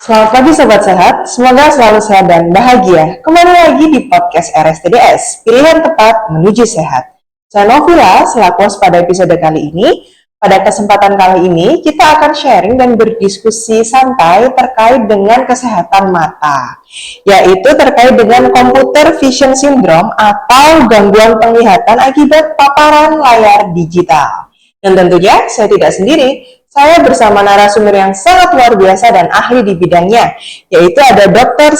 Selamat pagi Sobat Sehat, semoga selalu sehat dan bahagia. Kembali lagi di podcast RSTDS, pilihan tepat menuju sehat. Saya Novila, selaku host pada episode kali ini. Pada kesempatan kali ini, kita akan sharing dan berdiskusi santai terkait dengan kesehatan mata, yaitu terkait dengan computer vision syndrome atau gangguan penglihatan akibat paparan layar digital. Dan tentunya saya tidak sendiri, saya bersama narasumber yang sangat luar biasa dan ahli di bidangnya, yaitu ada Dr.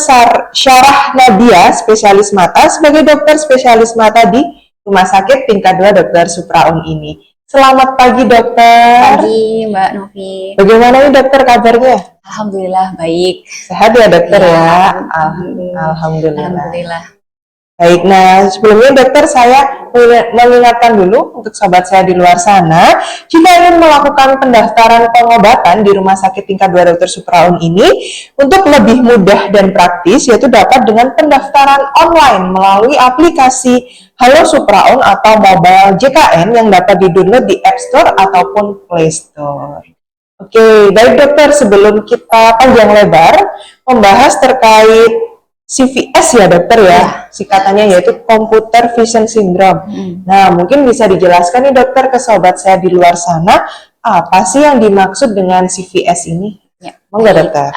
Syarah Nadia, spesialis mata, sebagai dokter spesialis mata di Rumah Sakit Tingkat 2 Dr. Supraun ini. Selamat pagi dokter. Pagi Mbak Novi. Bagaimana nih dokter kabarnya? Alhamdulillah baik. Sehat ya dokter ya? Alhamdulillah. Baik, nah sebelumnya dokter saya mengingatkan dulu untuk sobat saya di luar sana, jika ingin melakukan pendaftaran pengobatan di Rumah Sakit Tingkat 2 Dr. Supraun ini, untuk lebih mudah dan praktis, yaitu dapat dengan pendaftaran online melalui aplikasi Halo Supraun atau Mobile JKN yang dapat di-download di App Store ataupun Play Store. Oke, baik dokter, sebelum kita panjang lebar membahas terkait CVS ya dokter ya, singkatannya yaitu Computer Vision Syndrome. Nah, mungkin bisa dijelaskan nih dokter ke sobat saya di luar sana, apa sih yang dimaksud dengan CVS ini? Ya, enggak dokter?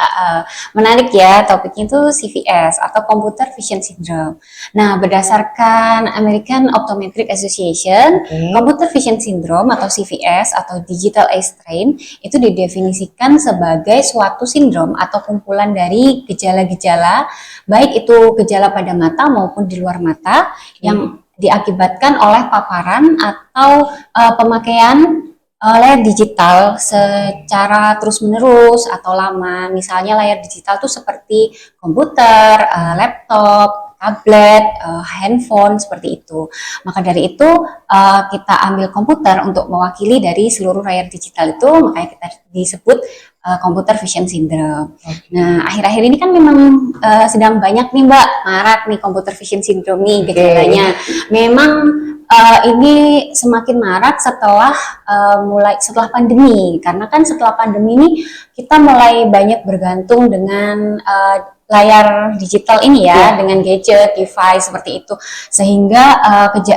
Menarik ya, topiknya itu CVS atau Computer Vision Syndrome. Nah, berdasarkan American Optometric Association, Computer Vision Syndrome atau CVS atau Digital Eye Strain itu didefinisikan sebagai suatu sindrom atau kumpulan dari gejala-gejala, baik itu gejala pada mata maupun di luar mata, yang diakibatkan oleh paparan atau pemakaian layar digital secara terus-menerus atau lama. Misalnya layar digital itu seperti komputer, laptop, tablet, handphone, seperti itu. Maka dari itu kita ambil komputer untuk mewakili dari seluruh layar digital itu, makanya kita disebut Computer Vision Syndrome. Nah, akhir-akhir ini kan memang sedang banyak nih Mbak, marak nih Computer Vision Syndrome nih gejalanya. Memang ini semakin marak setelah setelah pandemi, karena kan setelah pandemi ini kita mulai banyak bergantung dengan layar digital ini ya, dengan gadget, device seperti itu, sehingga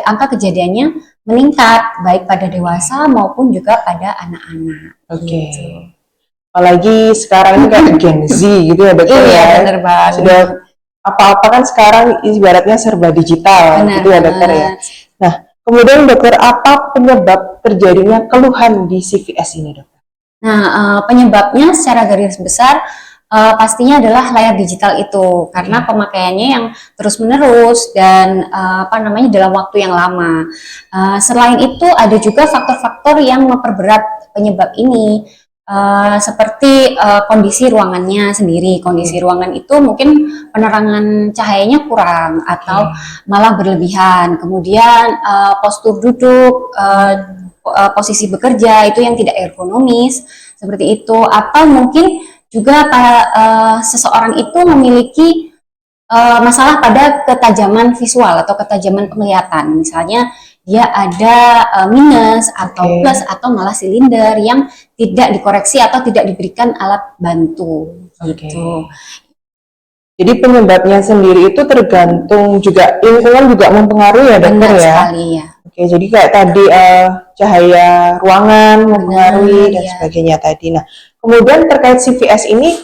angka kejadiannya meningkat baik pada dewasa maupun juga pada anak-anak. Gitu. Apalagi sekarang ini kayak Gen Z gitu ya dokter ya. Bener banget. Sudah apa-apa kan sekarang ibaratnya serba digital gitu ya dokter ya. Nah, kemudian dokter, apa penyebab terjadinya keluhan di CVS ini dokter? Nah, penyebabnya secara garis besar pastinya adalah layar digital itu, karena pemakaiannya yang terus-menerus dan dalam waktu yang lama. Selain itu ada juga faktor-faktor yang memperberat penyebab ini. Seperti kondisi ruangannya sendiri. Kondisi ruangan itu mungkin penerangan cahayanya kurang atau malah berlebihan. Kemudian postur duduk, posisi bekerja itu yang tidak ergonomis seperti itu. Atau mungkin juga seseorang itu memiliki masalah pada ketajaman visual atau ketajaman penglihatan. Misalnya dia ada minus atau plus atau malah silinder yang tidak dikoreksi atau tidak diberikan alat bantu gitu. Jadi penyebabnya sendiri itu tergantung juga lingkungan juga mempengaruhi ya dokter ya. Sekali, ya. Oke, jadi kayak tadi cahaya ruangan mempengaruhi dan sebagainya tadi. Nah, kemudian terkait CVS ini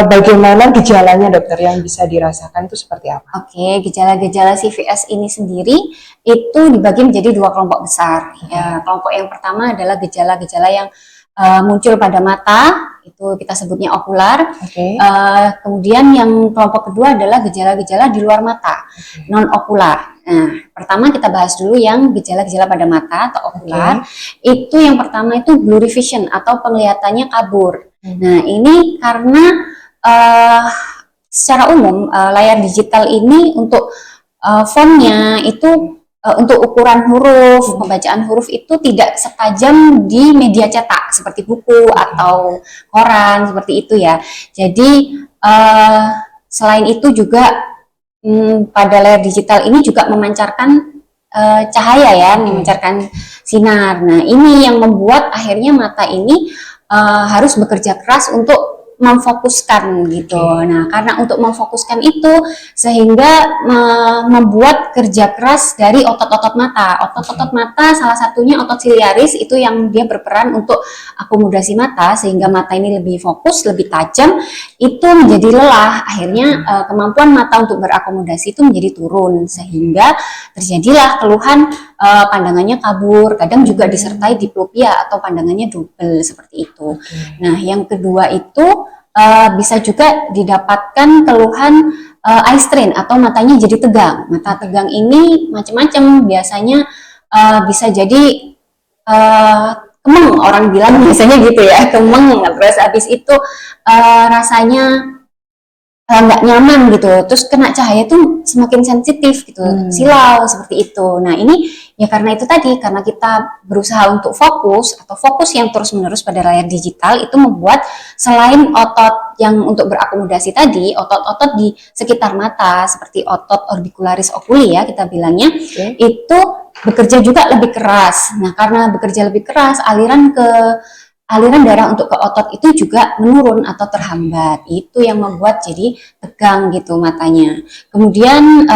bagaimana gejalanya dokter yang bisa dirasakan itu seperti apa? Oke, gejala-gejala CVS ini sendiri itu dibagi menjadi 2 kelompok besar. Ya, kelompok yang pertama adalah gejala-gejala yang muncul pada mata, itu kita sebutnya okular. Kemudian yang kelompok kedua adalah gejala-gejala di luar mata, non-okular. Nah, pertama kita bahas dulu yang gejala-gejala pada mata atau okular. Itu yang pertama itu blurry vision atau penglihatannya kabur. Nah, ini karena secara umum layar digital ini untuk fontnya itu untuk ukuran huruf, pembacaan huruf itu tidak setajam di media cetak seperti buku atau koran seperti itu ya. Jadi selain itu juga pada layar digital ini juga memancarkan cahaya ya, memancarkan sinar. Nah, ini yang membuat akhirnya mata ini harus bekerja keras untuk memfokuskan gitu. Nah, karena untuk memfokuskan itu sehingga membuat kerja keras dari otot-otot mata. Otot-otot mata salah satunya otot siliaris itu yang dia berperan untuk akomodasi mata sehingga mata ini lebih fokus, lebih tajam, itu menjadi lelah. Akhirnya kemampuan mata untuk berakomodasi itu menjadi turun sehingga terjadilah keluhan pandangannya kabur, kadang juga disertai diplopia atau pandangannya double seperti itu. Nah, yang kedua itu bisa juga didapatkan keluhan eye strain atau matanya jadi tegang. Mata tegang ini macam-macam, biasanya bisa jadi kemeng, orang bilang biasanya gitu ya, kemeng. Terus habis itu rasanya nggak nyaman gitu, terus kena cahaya tuh semakin sensitif gitu, silau seperti itu. Nah, ini ya karena itu tadi, karena kita berusaha untuk fokus atau fokus yang terus-menerus pada layar digital itu membuat selain otot yang untuk berakomodasi tadi, otot-otot di sekitar mata seperti otot orbicularis oculi ya kita bilangnya, itu bekerja juga lebih keras. Nah, karena bekerja lebih keras, aliran darah untuk ke otot itu juga menurun atau terhambat. Itu yang membuat jadi tegang gitu matanya. Kemudian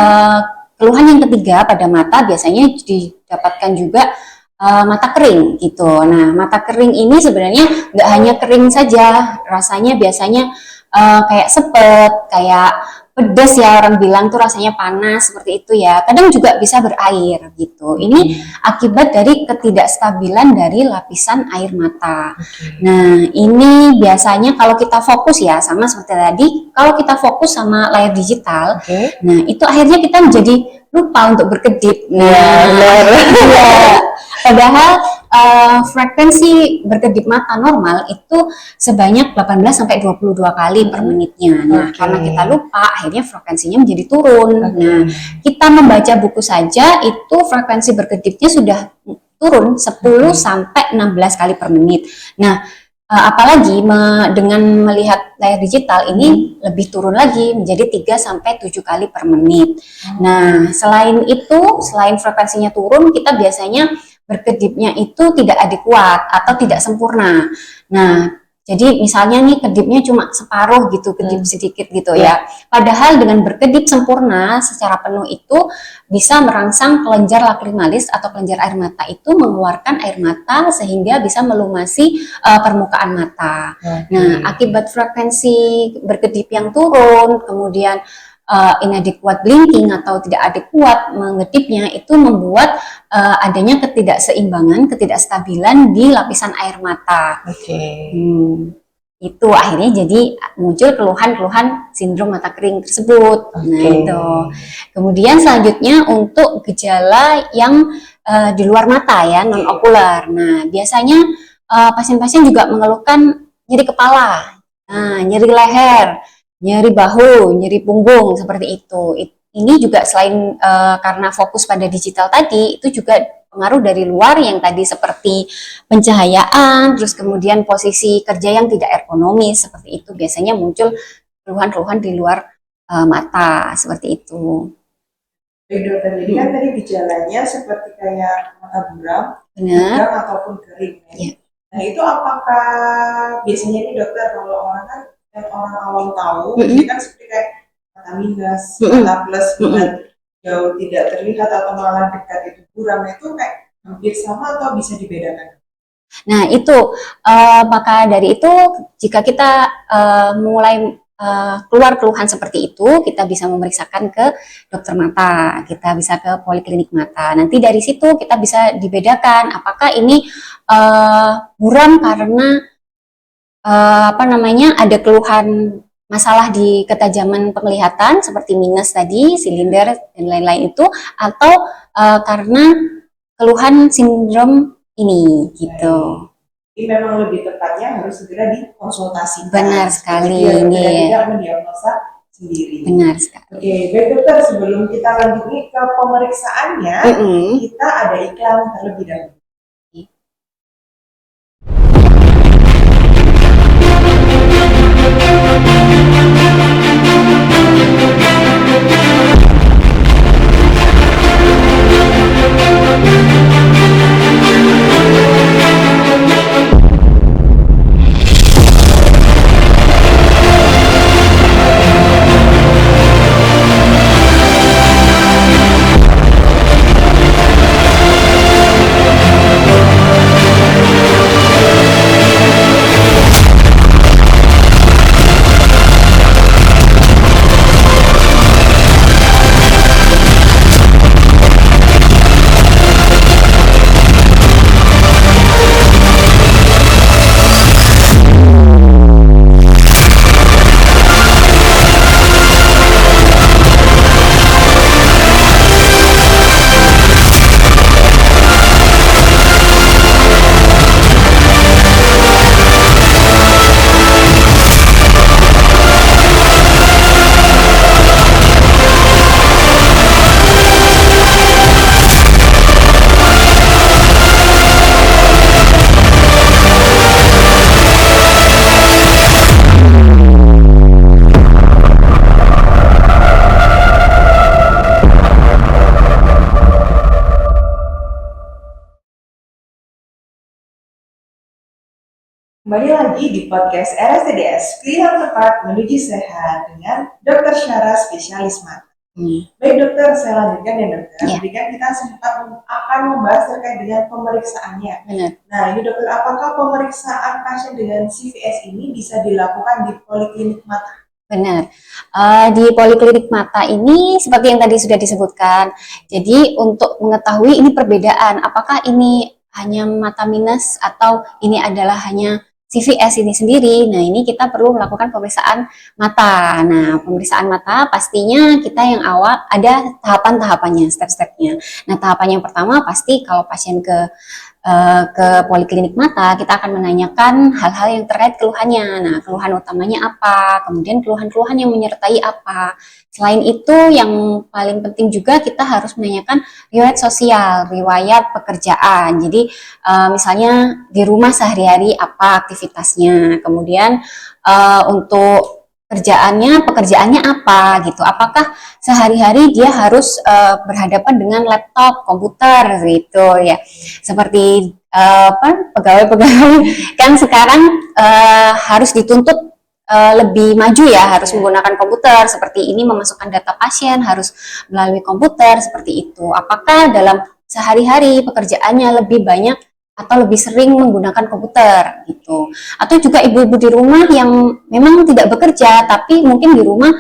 keluhan yang ketiga pada mata biasanya didapatkan juga mata kering gitu. Nah, mata kering ini sebenarnya nggak hanya kering saja, rasanya biasanya kayak sepet, kayak pedas ya, orang bilang tuh rasanya panas seperti itu ya. Kadang juga bisa berair gitu. Ini akibat dari ketidakstabilan dari lapisan air mata. Nah, ini biasanya kalau kita fokus ya, sama seperti tadi, kalau kita fokus sama layar digital, nah itu akhirnya kita menjadi lupa untuk berkedip. Nah, padahal frekuensi berkedip mata normal itu sebanyak 18 sampai 22 kali per menitnya. Nah, karena kita lupa, akhirnya frekuensinya menjadi turun. Nah, kita membaca buku saja itu frekuensi berkedipnya sudah turun 10 sampai 16 kali per menit. Nah, apalagi dengan melihat layar digital ini lebih turun lagi menjadi 3 sampai 7 kali per menit. Nah, selain itu, selain frekuensinya turun, kita biasanya berkedipnya itu tidak adekuat atau tidak sempurna. Nah, jadi misalnya nih kedipnya cuma separuh gitu, kedip sedikit gitu ya. Padahal dengan berkedip sempurna secara penuh itu bisa merangsang kelenjar lacrimalis atau kelenjar air mata itu mengeluarkan air mata sehingga bisa melumasi permukaan mata. Nah, akibat frekuensi berkedip yang turun, kemudian inadequate blinking atau tidak adekuat mengedipnya itu membuat adanya ketidakseimbangan, ketidakstabilan di lapisan air mata. Itu akhirnya jadi muncul keluhan-keluhan sindrom mata kering tersebut. Nah, itu. Kemudian selanjutnya untuk gejala yang di luar mata ya, non-okular. Nah, biasanya pasien-pasien juga mengeluhkan nyeri kepala, nyeri leher, nyeri bahu, nyeri punggung, seperti itu. Ini juga selain karena fokus pada digital tadi, itu juga pengaruh dari luar yang tadi seperti pencahayaan, terus kemudian posisi kerja yang tidak ergonomis, seperti itu biasanya muncul keluhan-keluhan di luar mata, seperti itu. Baik dokter, jadi kan tadi gejalanya seperti kayak mata buram, Benar. ataupun kering. Ya. Nah itu apakah biasanya nih dokter kalau orang kan yang orang awam tahu, ini kan seperti kayak mata minus, mata plus, jauh tidak terlihat atau malah dekat itu buram, itu kayak hampir sama atau bisa dibedakan? Nah itu maka dari itu jika kita mulai keluar keluhan seperti itu, kita bisa memeriksakan ke dokter mata, kita bisa ke poliklinik mata. Nanti dari situ kita bisa dibedakan apakah ini buram karena ada keluhan masalah di ketajaman penglihatan seperti minus tadi, silinder dan lain-lain itu, atau karena keluhan sindrom ini gitu. Jadi memang lebih tepatnya harus segera dikonsultasikan. Benar sekali. Tidak mendiagnosa sendiri. Benar sekali. Oke, baik dokter, sebelum kita lanjut nih ke pemeriksaannya, kita ada iklan terlebih dahulu. Kembali lagi di podcast RSTDS, pilihan tepat menuju sehat dengan Dr. Syara, spesialis mata. Baik dokter, saya lanjutkan ya dokter. Jadi kan kita sempat akan membahas terkait dengan pemeriksaannya. Nah ini dokter, apakah pemeriksaan pasien dengan CVS ini bisa dilakukan di poliklinik mata? Benar. Di poliklinik mata ini seperti yang tadi sudah disebutkan. Jadi untuk mengetahui ini perbedaan, apakah ini hanya mata minus atau ini adalah hanya CVS ini sendiri. Nah, ini kita perlu melakukan pemeriksaan mata. Nah, pemeriksaan mata pastinya kita yang awal ada tahapan-tahapannya, step-stepnya. Nah, tahapan yang pertama pasti kalau pasien ke poliklinik mata, kita akan menanyakan hal-hal yang terkait keluhannya. Nah, keluhan utamanya apa? Kemudian keluhan-keluhan yang menyertai apa? Selain itu, yang paling penting juga kita harus menanyakan riwayat sosial, riwayat pekerjaan. Jadi, misalnya di rumah sehari-hari apa aktivitasnya? Kemudian untuk pekerjaannya apa gitu, apakah sehari-hari dia harus berhadapan dengan laptop, komputer gitu ya, seperti pegawai-pegawai kan sekarang harus dituntut lebih maju ya, harus menggunakan komputer, seperti ini memasukkan data pasien harus melalui komputer, seperti itu. Apakah dalam sehari-hari pekerjaannya lebih banyak atau lebih sering menggunakan komputer gitu, atau juga ibu-ibu di rumah yang memang tidak bekerja tapi mungkin di rumah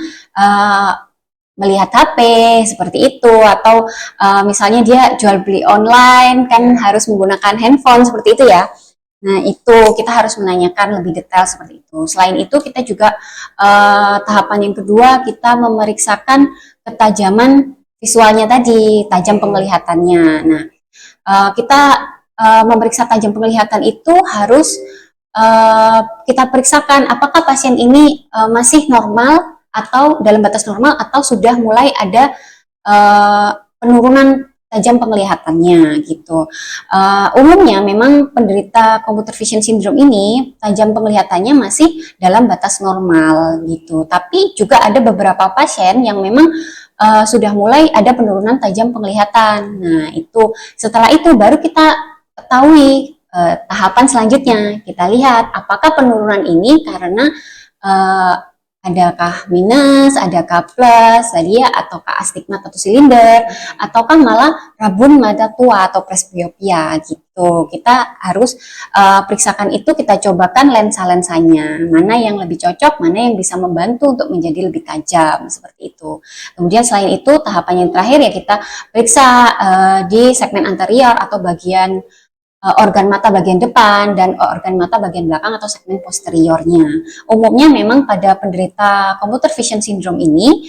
melihat HP seperti itu, atau misalnya dia jual beli online kan harus menggunakan handphone seperti itu ya. Nah, itu kita harus menanyakan lebih detail seperti itu. Selain itu, kita juga tahapan yang kedua, kita memeriksakan ketajaman visualnya tadi, tajam penglihatannya. Nah, kita memeriksa tajam penglihatan itu harus kita periksakan apakah pasien ini masih normal atau dalam batas normal atau sudah mulai ada penurunan tajam penglihatannya gitu. Umumnya memang penderita computer vision syndrome ini tajam penglihatannya masih dalam batas normal gitu. Tapi juga ada beberapa pasien yang memang sudah mulai ada penurunan tajam penglihatan. Nah, itu setelah itu baru kita ketahui tahapan selanjutnya. Kita lihat apakah penurunan ini karena adakah minus, adakah plus, tadi ya, ataukah astigmat atau silinder, ataukah malah rabun mata tua atau presbiopia gitu. Kita harus periksakan itu, kita cobakan lensa-lensanya, mana yang lebih cocok, mana yang bisa membantu untuk menjadi lebih tajam, seperti itu. Kemudian selain itu, tahapan yang terakhir ya kita periksa di segmen anterior atau bagian organ mata bagian depan dan organ mata bagian belakang atau segmen posteriornya. Umumnya memang pada penderita computer vision syndrome ini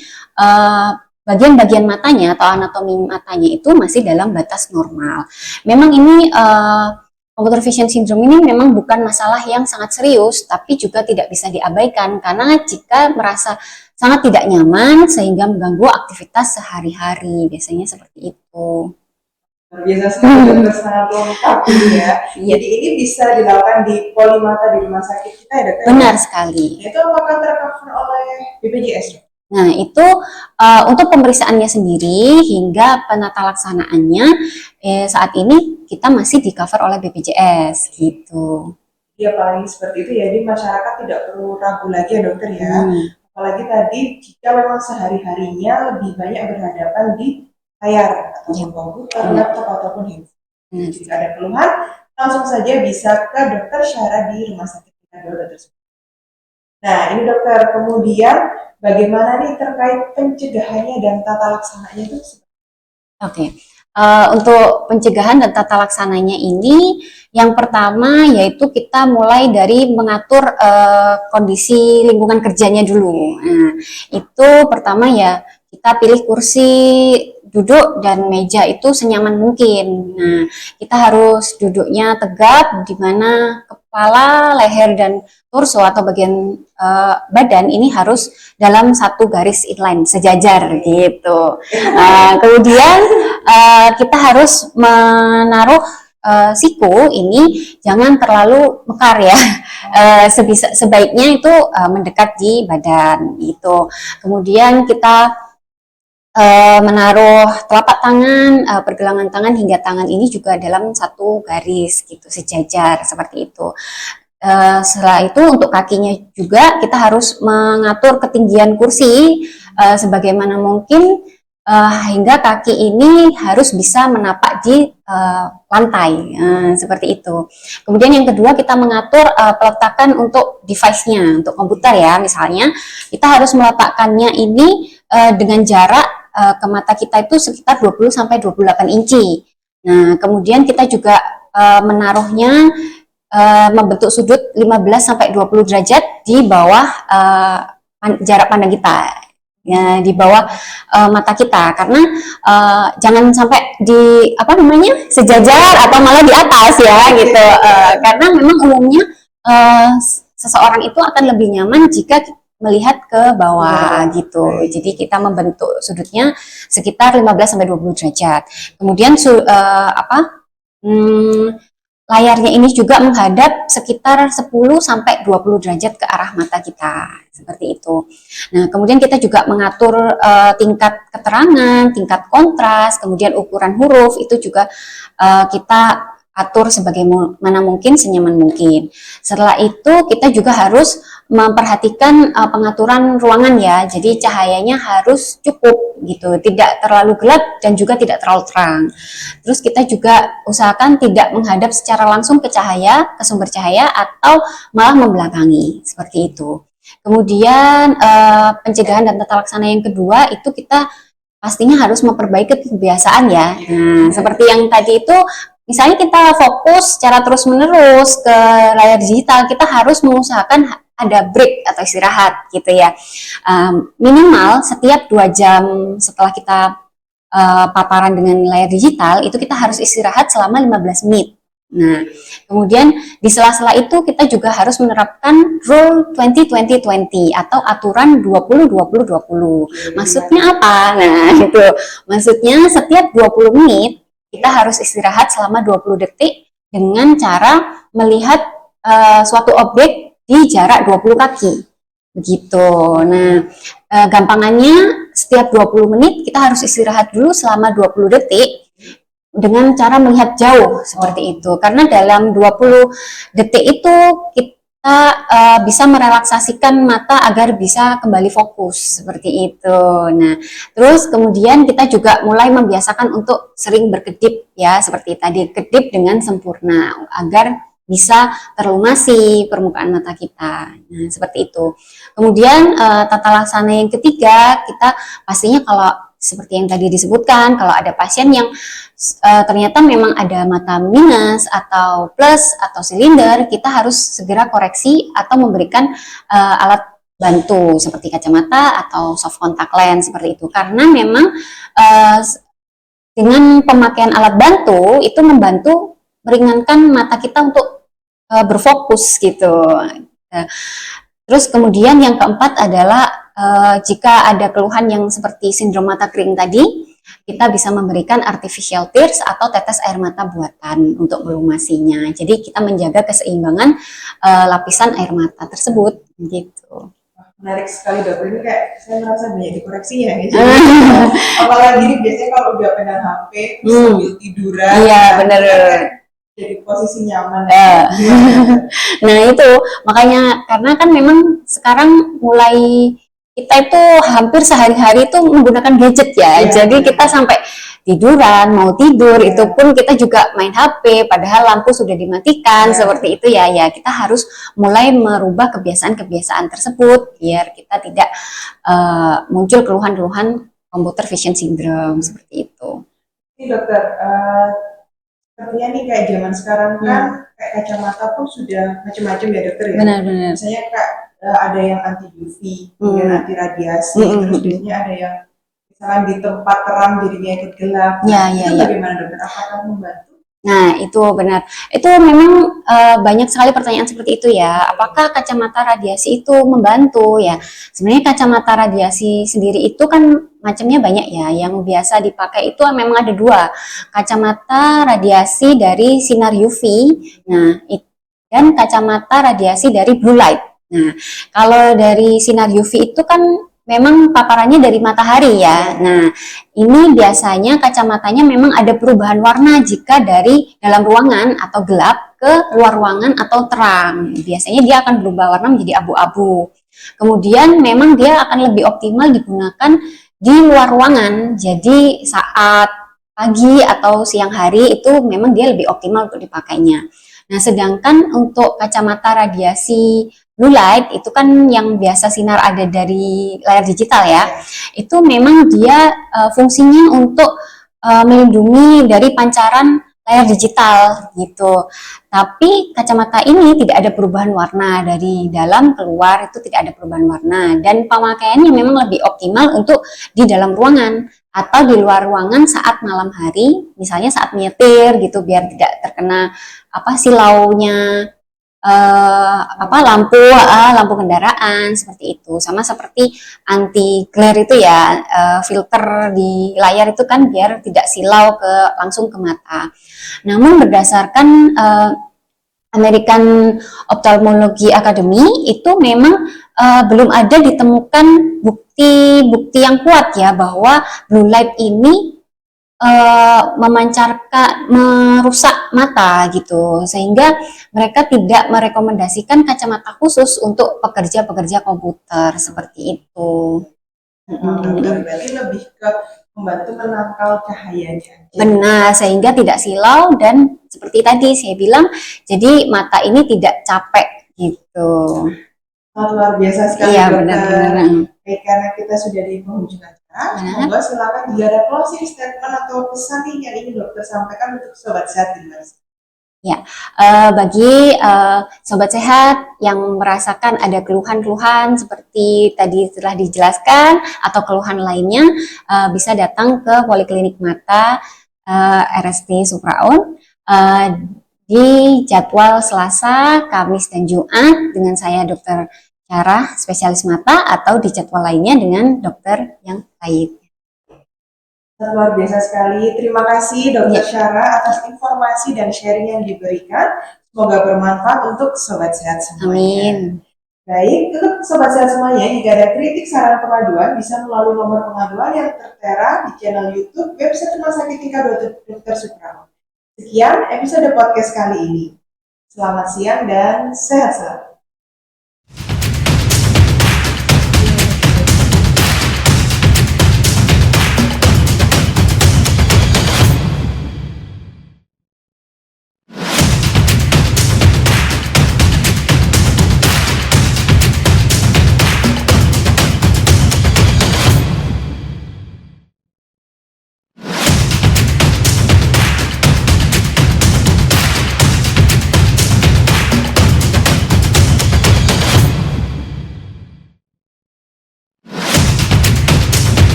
bagian-bagian matanya atau anatomi matanya itu masih dalam batas normal. Memang ini computer vision syndrome ini memang bukan masalah yang sangat serius, tapi juga tidak bisa diabaikan karena jika merasa sangat tidak nyaman sehingga mengganggu aktivitas sehari-hari, biasanya seperti itu. Luar biasa sekali, dokter, sangat lengkap ini ya. Jadi ini bisa dilakukan di polimata di rumah sakit kita ya, dokter? Benar sekali. Itu apakah tercover oleh BPJS? Nah, itu untuk pemeriksaannya sendiri hingga penata laksanaannya saat ini kita masih di cover oleh BPJS gitu. Iya, apalagi seperti itu ya, di masyarakat tidak perlu ragu lagi ya, dokter ya. Apalagi tadi jika memang sehari-harinya lebih banyak berhadapan di layar ataupun komputer, laptop ataupun handphone. Jika ada keluhan, langsung saja bisa ke dokter Syara di rumah sakit kita dulu, dokter. Nah, ini dokter, kemudian bagaimana nih terkait pencegahannya dan tata laksananya itu? Oke. Untuk pencegahan dan tata laksananya ini, yang pertama yaitu kita mulai dari mengatur kondisi lingkungan kerjanya dulu. Nah, itu pertama ya kita pilih kursi duduk dan meja itu senyaman mungkin. Nah, kita harus duduknya tegap di mana kepala, leher dan torso atau bagian badan ini harus dalam satu garis inline sejajar gitu. Kemudian kita harus menaruh siku ini jangan terlalu mekar ya, sebaiknya itu mendekat di badan gitu. Kemudian kita menaruh telapak tangan, pergelangan tangan hingga tangan ini juga dalam satu garis gitu, sejajar seperti itu. Setelah itu untuk kakinya juga kita harus mengatur ketinggian kursi sebagaimana mungkin hingga kaki ini harus bisa menapak di lantai, seperti itu. Kemudian yang kedua kita mengatur peletakan untuk device-nya, untuk komputer ya misalnya, kita harus meletakkannya ini dengan jarak ke mata kita itu sekitar 20-28 inci. Nah, kemudian kita juga menaruhnya membentuk sudut 15-20 derajat di bawah jarak pandang kita, ya, di bawah mata kita, karena jangan sampai di sejajar atau malah di atas ya gitu, karena memang umumnya seseorang itu akan lebih nyaman jika melihat ke bawah gitu. Jadi kita membentuk sudutnya sekitar 15-20 derajat. Kemudian layarnya ini juga menghadap sekitar 10-20 derajat ke arah mata kita, seperti itu. Nah, kemudian kita juga mengatur tingkat keterangan, tingkat kontras, kemudian ukuran huruf itu juga kita atur sebagaimana mungkin, senyaman mungkin. Setelah itu kita juga harus memperhatikan pengaturan ruangan ya, jadi cahayanya harus cukup gitu, tidak terlalu gelap dan juga tidak terlalu terang. Terus kita juga usahakan tidak menghadap secara langsung ke cahaya, ke sumber cahaya, atau malah membelakangi, seperti itu. Kemudian pencegahan dan tata laksana yang kedua itu kita pastinya harus memperbaiki kebiasaan ya. Nah, seperti yang tadi itu misalnya kita fokus secara terus-menerus ke layar digital, kita harus mengusahakan ada break atau istirahat gitu ya. Minimal setiap 2 jam setelah kita paparan dengan layar digital, itu kita harus istirahat selama 15 menit. Nah, kemudian di sela-sela itu kita juga harus menerapkan rule 20-20-20 atau aturan 20-20-20. Maksudnya apa? Nah, itu maksudnya setiap 20 menit kita harus istirahat selama 20 detik dengan cara melihat suatu objek di jarak 20 kaki. Begitu. Nah, gampangannya setiap 20 menit kita harus istirahat dulu selama 20 detik dengan cara melihat jauh seperti itu. Karena dalam 20 detik itu kita bisa merelaksasikan mata agar bisa kembali fokus seperti itu. Nah, terus kemudian kita juga mulai membiasakan untuk sering berkedip ya, seperti tadi, kedip dengan sempurna agar bisa terlumasi permukaan mata kita. Nah, seperti itu. Kemudian tata laksana yang ketiga, kita pastinya kalau seperti yang tadi disebutkan, kalau ada pasien yang ternyata memang ada mata minus atau plus atau silinder, kita harus segera koreksi atau memberikan alat bantu seperti kacamata atau soft contact lens seperti itu. Karena memang dengan pemakaian alat bantu itu membantu meringankan mata kita untuk berfokus gitu. Terus kemudian yang keempat adalah jika ada keluhan yang seperti sindrom mata kering tadi, kita bisa memberikan artificial tears atau tetes air mata buatan untuk melumasinya. Jadi kita menjaga keseimbangan lapisan air mata tersebut gitu. Menarik sekali dokter, ini kayak saya merasa banyak dikoreksinya ya. Jadi, apalagi ini biasanya kalau udah pegang HP sambil tiduran. Iya benar. Jadi posisi nyaman. Nah itu makanya karena kan memang sekarang mulai kita itu hampir sehari-hari itu menggunakan gadget ya. Jadi kita sampai tiduran, mau tidur itu pun kita juga main HP padahal lampu sudah dimatikan seperti itu ya. Ya kita harus mulai merubah kebiasaan-kebiasaan tersebut biar kita tidak muncul keluhan-keluhan computer vision syndrome seperti itu. Ini dokter, sepertinya nih kayak zaman sekarang kan kayak kacamata pun sudah macam-macam ya dokter ya. Benar-benar. Misalnya kak ada yang anti UV, kemudian anti radiasi, terus biasanya ada yang misalnya di tempat terang jadinya ikut gelap. Itu bagaimana dokter? Apakah membantu? Nah itu benar. Itu memang banyak sekali pertanyaan seperti itu ya. Apakah kacamata radiasi itu membantu ya? Sebenarnya kacamata radiasi sendiri itu kan macamnya banyak ya. Yang biasa dipakai itu memang ada 2. Kacamata radiasi dari sinar UV. Nah, dan kacamata radiasi dari blue light. Nah, kalau dari sinar UV itu kan memang paparannya dari matahari ya. Nah, ini biasanya kacamatanya memang ada perubahan warna jika dari dalam ruangan atau gelap ke luar ruangan atau terang. Biasanya dia akan berubah warna menjadi abu-abu. Kemudian memang dia akan lebih optimal digunakan di luar ruangan. Jadi saat pagi atau siang hari itu memang dia lebih optimal untuk dipakainya. Nah, sedangkan untuk kacamata radiasi blue light itu kan yang biasa sinar ada dari layar digital ya. Itu memang dia fungsinya untuk melindungi dari pancaran layar digital gitu. Tapi kacamata ini tidak ada perubahan warna dari dalam keluar, itu tidak ada perubahan warna dan pemakaiannya memang lebih optimal untuk di dalam ruangan atau di luar ruangan saat malam hari, misalnya saat nyetir gitu biar tidak terkena silaunya lampu kendaraan seperti itu. Sama seperti anti glare itu ya, filter di layar itu kan biar tidak silau langsung ke mata. Namun berdasarkan American Ophthalmology Academy itu memang belum ada ditemukan bukti yang kuat ya bahwa blue light ini merusak mata gitu, sehingga mereka tidak merekomendasikan kacamata khusus untuk pekerja-pekerja komputer seperti itu. Berarti lebih ke membantu menangkal cahayanya. Benar, sehingga tidak silau dan seperti tadi saya bilang, jadi mata ini tidak capek gitu. Luar biasa sekali dokter. Karena kita sudah di penghujung acara. Semoga silakan jika ada closing statement atau pesan nih yang ingin dokter sampaikan untuk sobat sehat di luar sana. Ya, bagi sobat sehat yang merasakan ada keluhan-keluhan seperti tadi telah dijelaskan atau keluhan lainnya, bisa datang ke Poliklinik Mata RST Supraon di jadwal Selasa, Kamis, dan Jumat dengan saya Dr. Syarah, spesialis mata, atau di jadwal lainnya dengan dokter yang lain. Luar biasa sekali. Terima kasih Dr. Syarah atas informasi dan sharing yang diberikan. Semoga bermanfaat untuk sobat sehat semuanya. Amin. Baik, untuk sobat sehat semuanya, jika ada kritik, saran, pengaduan, bisa melalui nomor pengaduan yang tertera di channel YouTube website Rumah Sakit Tika Dr. Supraon. Sekian episode podcast kali ini. Selamat siang dan sehat selalu.